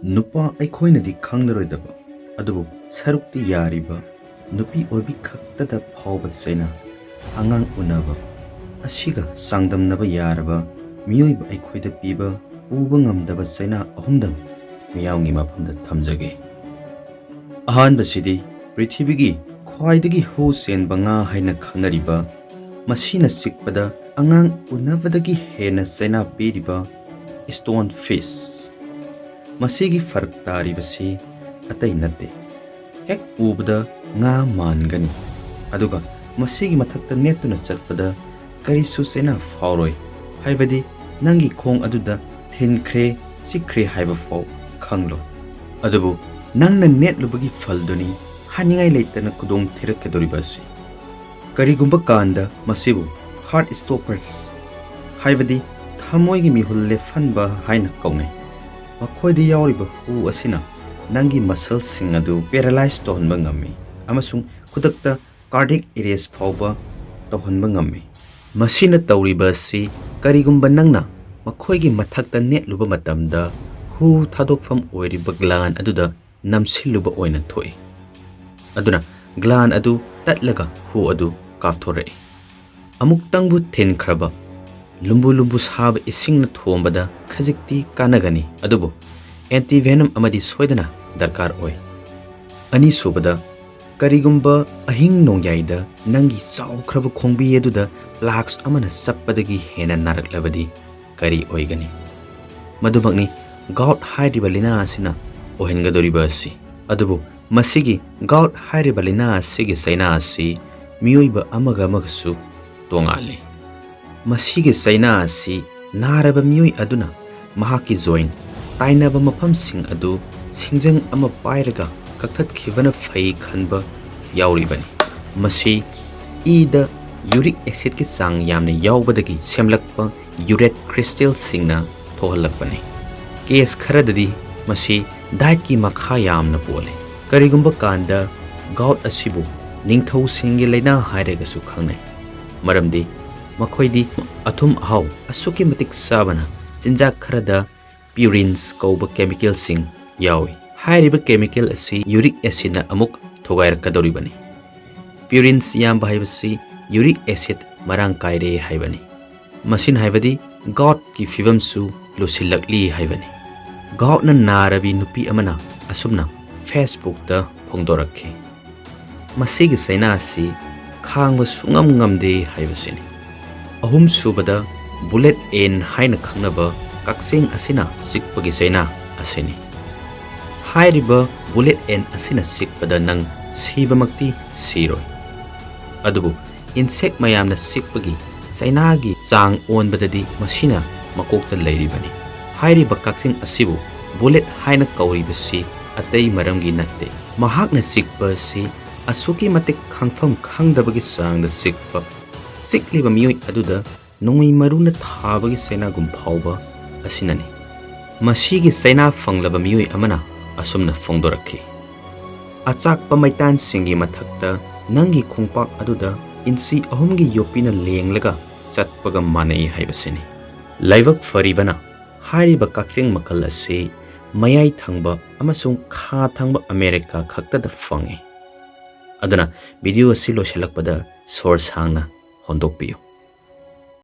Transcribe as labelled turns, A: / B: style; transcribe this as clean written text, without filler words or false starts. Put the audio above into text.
A: Nupa ꯑꯩꯈꯣꯏꯅꯗꯤ ꯈꯪꯂꯔꯣꯏꯗꯕ ꯑꯗꯨꯕꯨ ꯁꯔꯨꯛꯇꯤ ꯌꯥꯔꯤꯕ ꯅꯨꯄꯤ ꯑꯣꯏꯕꯤ ꯈꯛꯇꯗ ꯐꯥꯎꯕ ꯆꯩꯅꯥ ꯑꯉꯥꯡ ꯎꯅꯕ ꯑꯁꯤꯒ ꯆꯥꯡꯗꯝꯅꯕ ꯌꯥꯔꯕ ꯃꯤꯑꯣꯏꯕ ꯑꯩꯈꯣꯏꯗ ꯄꯤꯕ ꯎꯕ ꯉꯝꯗꯕ ꯆꯩꯅꯥ ꯑꯍꯨꯝꯗꯪ ꯃꯤꯌꯥꯝꯒꯤ ꯃꯐꯝꯗ ꯊꯝꯖꯒꯦ꯫ ꯑꯍꯥꯟꯕꯁꯤꯗꯤ ꯄ꯭ꯔꯤꯊꯤꯕꯤꯒꯤ ꯈ꯭ꯋꯥꯏꯗꯒꯤ ꯍꯨ ꯆꯦꯟꯕ ꯉꯥ ꯍꯥꯏꯅ ꯈꯪꯅꯔꯤꯕ ꯃꯁꯤꯅ ꯆꯤꯛꯄꯗ ꯑꯉꯥꯡ ꯎꯅꯕꯗꯒꯤ ꯍꯦꯟꯅ ꯆꯩꯅꯥ ꯄꯤꯔꯤꯕ ꯁ꯭ꯇꯣꯟ ꯐꯤꯁ꯫ ꯃꯁꯤꯒꯤ ꯐꯔꯛ ꯇꯥꯔꯤꯕꯁꯤ ꯑꯇꯩ ꯅꯠꯇꯦ, ꯍꯦꯛ ꯎꯕꯗ ꯉꯥ ꯃꯥꯟꯒꯅꯤ ꯑꯗꯨꯒ ꯃꯁꯤꯒꯤ ꯃꯊꯛꯇ ꯅꯦꯠꯇꯨꯅ ꯆꯠꯄꯗ ꯀꯔꯤꯁꯨ ꯆꯩꯅꯥ ꯐꯥꯎꯔꯣꯏ, ꯍꯥꯏꯕꯗꯤ ꯅꯪꯒꯤ ꯈꯣꯡ ꯑꯗꯨꯗ ꯊꯤꯟꯈ꯭ꯔꯦ ꯆꯤꯛꯈ꯭ꯔꯦ ꯍꯥꯏꯕ ꯐꯥꯎ ꯈꯪꯂꯣꯏ꯫ ꯑꯗꯨꯕꯨ ꯅꯪꯅ ꯅꯦꯠꯂꯨꯕꯒꯤ ꯐꯜꯗꯨꯅꯤ ꯍꯥꯏꯅꯤꯡꯉꯥꯏ ꯂꯩꯇꯅ ꯈꯨꯗꯣꯡ ꯊꯤꯔꯛꯀꯗꯧꯔꯤꯕ ꯑꯁꯤ꯫ ꯀꯔꯤꯒꯨꯝꯕ ꯀꯥꯟꯗ ꯃꯁꯤꯕꯨ ꯍꯥꯔꯠ ꯁ꯭ꯇꯣꯄꯔꯁ ꯍꯥꯏꯕꯗꯤ ꯊꯃꯣꯏꯒꯤ ꯃꯤꯍꯨꯜ ꯂꯦꯞꯍꯟꯕ ꯍꯥꯏꯅ ꯀꯧꯅꯩ꯫ ꯃꯈꯣꯏꯗ ꯌꯥꯎꯔꯤꯕ ꯍꯨ ꯑꯁꯤꯅ ꯅꯪꯒꯤ ꯃꯁꯜꯁꯤꯡ ꯑꯗꯨ ꯄꯦꯔꯥꯂꯥꯏꯖ ꯇꯧꯍꯟꯕ ꯉꯝꯃꯤ ꯑꯃꯁꯨꯡ ꯈꯨꯗꯛꯇ ꯀꯥꯔꯗꯤꯌꯛ ꯑꯦꯔꯦꯁ ꯐꯥꯎꯕ ꯇꯧꯍꯟꯕ ꯉꯝꯃꯤ꯫ ꯃꯁꯤꯅ ꯇꯧꯔꯤꯕ ꯑꯁꯤ ꯀꯔꯤꯒꯨꯝꯕ ꯅꯪꯅ ꯃꯈꯣꯏꯒꯤ ꯃꯊꯛꯇ ꯅꯦꯠꯂꯨꯕ ꯃꯇꯝꯗ ꯍꯨ ꯊꯥꯗꯣꯛꯐꯝ ꯑꯣꯏꯔꯤꯕ ꯒ꯭ꯂꯥꯟ ꯑꯗꯨꯗ ꯅꯝꯁꯤꯜꯂꯨꯕ ꯑꯣꯏꯅ ꯊꯣꯛꯏ, ꯑꯗꯨꯅ ꯒ꯭ꯂꯥꯟ ꯑꯗꯨ ꯇꯠꯂꯒ ꯍꯨ ꯑꯗු ꯀꯥꯞꯊꯣꯔꯛꯏ꯫ ꯑꯃꯨꯛꯇꯪꯕꯨ ꯊꯤꯟꯈ꯭ꯔꯕ ꯂꯨꯝꯕꯨ ꯂꯨꯝꯕꯨ ꯁꯥꯕ ꯏꯁꯤꯡꯅ ꯊꯣꯝꯕꯗ ꯈꯖꯤꯛꯇꯤ ꯀꯥꯟꯅꯒꯅꯤ, ꯑꯗꯨꯕꯨ ꯑꯦꯟꯇꯤꯚꯦꯅꯝ ꯑꯃꯗꯤ ꯁꯣꯏꯗꯅ ꯗꯔꯀꯥꯔ ꯑꯣꯏ꯫ ꯑꯅꯤꯁꯨꯕꯗ, ꯀꯔꯤꯒꯨꯝꯕ ꯑꯍꯤꯡ ꯅꯣꯡꯌꯥꯏꯗ ꯅꯪꯒꯤ ꯆꯥꯎꯈ꯭ꯔꯕ ꯈꯣꯡꯕꯤ ꯑꯗꯨꯗ ꯄ꯭ꯂꯥꯛꯁ ꯑꯃꯅ ꯆꯞꯄꯗꯒꯤ ꯍꯦꯟꯅ ꯅꯥꯔꯛꯂꯕꯗꯤ ꯀꯔꯤ ꯑꯣꯏꯒꯅꯤ? ꯃꯗꯨꯃꯛꯅꯤ ꯒꯥꯎꯠ ꯍꯥꯏꯔꯤꯕ ꯂꯩꯅꯥ ꯑꯁꯤꯅ ꯑꯣꯏꯍꯟꯒꯗꯧꯔꯤꯕ ꯑꯁꯤ꯫ ꯑꯗꯨꯕꯨ ꯃꯁꯤꯒꯤ ꯒꯥꯎꯠ ꯍꯥꯏꯔꯤꯕ ꯂꯩꯅꯥ ꯑꯁꯤꯒꯤ ꯆꯩꯅꯥ ꯑꯁꯤ ꯃꯤꯑꯣꯏꯕ ꯑꯃꯒ ꯑꯃꯒꯁꯨ ꯇꯣꯉꯥꯜꯂꯤ꯫ ꯃꯁꯤꯒꯤ ꯆꯩꯅꯥ ꯑꯁꯤ ꯅꯥꯔꯕ ꯃꯤꯑꯣꯏ ꯑꯗꯨꯅ ꯃꯍꯥꯛꯀꯤ ꯖꯣꯏꯟꯠ ꯇꯥꯏꯅꯕ ꯃꯐꯝꯁꯤꯡ ꯑꯗꯨ ꯁꯤꯡꯖꯪ ꯑꯃ ꯄꯥꯏꯔꯒ ꯀꯛꯊꯠꯈꯤꯕꯅ ꯐꯩ ꯈꯟꯕ ꯌꯥꯎꯔꯤꯕꯅꯤ꯫ ꯃꯁꯤ ꯏꯗ ꯌꯨꯔꯤꯛ ꯑꯦꯁꯤꯗꯀꯤ ꯆꯥꯡ ꯌꯥꯝꯅ ꯌꯥꯎꯕꯗꯒꯤ ꯁꯦꯝꯂꯛꯄ ꯌꯨꯔꯦꯠ ꯀ꯭ꯔꯤꯁꯇꯦꯜꯁꯤꯡꯅ ꯊꯣꯛꯍꯜꯂꯛꯄꯅꯤ꯫ ꯀꯦꯁ ꯈꯔꯗꯗꯤ ꯃꯁꯤ ꯗꯥꯏꯠꯀꯤ ꯃꯈꯥ ꯌꯥꯝꯅ ꯄꯣꯜꯂꯤ꯫ ꯀꯔꯤꯒꯨꯝꯕ ꯀꯥꯟꯗ ꯒꯥꯎꯠ ꯑꯁꯤꯕꯨ ꯅꯤꯡꯊꯧꯁꯤꯡꯒꯤ ꯂꯩꯅꯥ ꯍꯥꯏꯔꯒꯁꯨ ꯈꯪꯅꯩ, ꯃꯔꯝꯗꯤ ꯃꯈꯣꯏꯗꯤ ꯑꯊꯨꯝ ꯑꯍꯥꯎ ꯑꯁꯨꯛꯀꯤ ꯃꯇꯤꯛ ꯆꯥꯕꯅ ꯆꯤꯟꯖꯥꯛ ꯈꯔꯗ ꯄ꯭ꯌꯨꯔꯤꯟꯁ ꯀꯧꯕ ꯀꯦꯃꯤꯀꯦꯜꯁꯤꯡ ꯌꯥꯎꯏ꯫ ꯍꯥꯏꯔꯤꯕ ꯀꯦꯃꯤꯀꯦꯜ ꯑꯁꯤ ꯌꯨꯔꯤꯛ ꯑꯦꯁꯤꯗꯅ ꯑꯃꯨꯛ ꯊꯨꯒꯥꯏꯔꯛꯀꯗꯧꯔꯤꯕꯅꯤ꯫ ꯄ꯭ꯌꯨꯔꯤꯟꯁ ꯌꯥꯝꯕ ꯍꯥꯏꯕꯁꯤ ꯌꯨꯔꯤꯛ ꯑꯦꯁꯤꯗ ꯃꯔꯥꯡ ꯀꯥꯏꯔꯦ ꯍꯥꯏꯕꯅꯤ꯫ ꯃꯁꯤꯅ ꯍꯥꯏꯕꯗꯤ ꯒꯥꯎꯠꯀꯤ ꯐꯤꯚꯝꯁꯨ ꯂꯨꯁꯤꯜꯂꯛꯂꯤ ꯍꯥꯏꯕꯅꯤ꯫ ꯒꯥꯎꯠꯅ ꯅꯥꯔꯕꯤ ꯅꯨꯄꯤ ꯑꯃꯅ ꯑꯁꯨꯝꯅ ꯐꯦꯁꯕꯨꯛꯇ ꯐꯣꯡꯗꯣꯔꯛꯈꯤ, ꯃꯁꯤꯒꯤ ꯆꯩꯅꯥ ꯑꯁꯤ ꯈꯥꯡꯕ ꯁꯨꯡꯉꯝ ꯉꯝꯗꯦ ꯍꯥꯏꯕꯁꯤꯅꯤ꯫ ꯑꯍꯨꯝꯁꯨꯕꯗ, ꯕꯨꯂꯦꯠ ꯑꯦꯟ ꯍꯥꯏꯅ ꯈꯪꯅꯕ ꯀꯛꯆꯦꯡ ꯑꯁꯤꯅ ꯆꯤꯛꯄꯒꯤ ꯆꯩꯅꯥ ꯑꯁꯤꯅꯤ꯫ ꯍꯥꯏꯔꯤꯕ ꯕꯨꯂꯦꯠ ꯑꯦꯟ ꯑꯁꯤꯅ ꯆꯤꯛꯄꯗ ꯅꯪ ꯁꯤꯕꯃꯛꯇꯤ ꯁꯤꯔꯣꯏ, ꯑꯗꯨꯕꯨ ꯏꯟꯁꯦꯛ ꯃꯌꯥꯝꯅ ꯆꯤꯛꯄꯒꯤ ꯆꯩꯅꯥꯒꯤ ꯆꯥꯡ ꯑꯣꯟꯕꯗꯗꯤ ꯃꯁꯤꯅ ꯃꯀꯣꯛꯇ ꯂꯩꯔꯤꯕꯅꯤ꯫ ꯍꯥꯏꯔꯤꯕ ꯀꯛꯆꯦꯡ ꯑꯁꯤꯕꯨ ꯕꯨꯂꯦꯠ ꯍꯥꯏꯅ ꯀꯧꯔꯤꯕꯁꯤ ꯑꯇꯩ ꯃꯔꯝꯒꯤ ꯅꯠꯇꯦ, ꯃꯍꯥꯛꯅ ꯆꯤꯛꯄ ꯑꯁꯤ ꯑꯁꯨꯛꯀꯤ ꯃꯇꯤꯛ ꯈꯪꯐꯝ ꯈꯪꯗꯕꯒꯤ ꯆꯥꯡꯗ ꯆꯤꯛꯄ, ꯆꯤꯛꯂꯤꯕ ꯃꯤꯑꯣꯏ ꯑꯗꯨꯗ ꯅꯣꯡꯃꯩ ꯃꯔꯨꯅ ꯊꯥꯕꯒꯤ ꯆꯩꯅꯥꯒꯨꯝ ꯐꯥꯎꯕ ꯑꯁꯤꯅꯅꯤ꯫ ꯃꯁꯤꯒꯤ ꯆꯩꯅꯥ ꯐꯪꯂꯕ ꯃꯤꯑꯣꯏ ꯑꯃꯅ ꯑꯁꯨꯝꯅ ꯐꯣꯡꯗꯣꯔꯛꯈꯤ, ꯑꯆꯥꯛꯄ ꯃꯩꯇꯥꯟꯁꯤꯡꯒꯤ ꯃꯊꯛꯇ ꯅꯪꯒꯤ ꯈꯣꯡꯄꯥꯛ ꯑꯗꯨꯗ ꯏꯟꯆꯤ 3ꯒꯤ ꯌꯣꯠꯄꯤꯅ ꯂꯦꯡꯂꯒ ꯆꯠꯄꯒ ꯃꯥꯟꯅꯩ ꯍꯥꯏꯕꯁꯤꯅꯤ꯫ ꯂꯥꯏꯕꯛ ꯐꯔꯤꯕꯅ ꯍꯥꯏꯔꯤꯕ ꯀꯛꯆꯦꯡ ꯃꯈꯜ ꯑꯁꯤ ꯃꯌꯥꯏ ꯊꯪꯕ ꯑꯃꯁꯨꯡ ꯈꯥ ꯊꯪꯕ ꯑꯃꯦꯔꯤꯀꯥ ꯈꯛꯇꯗ ꯐꯪꯏ꯫ ꯑꯗꯨꯅ ꯚꯤꯗꯤꯑꯣ ꯑꯁꯤ ꯂꯣꯏꯁꯤꯜꯂꯛꯄꯗ ꯁꯣꯔ ꯁꯥꯡꯅ ꯍꯣꯟꯗꯣꯛꯄꯤꯌꯨ꯫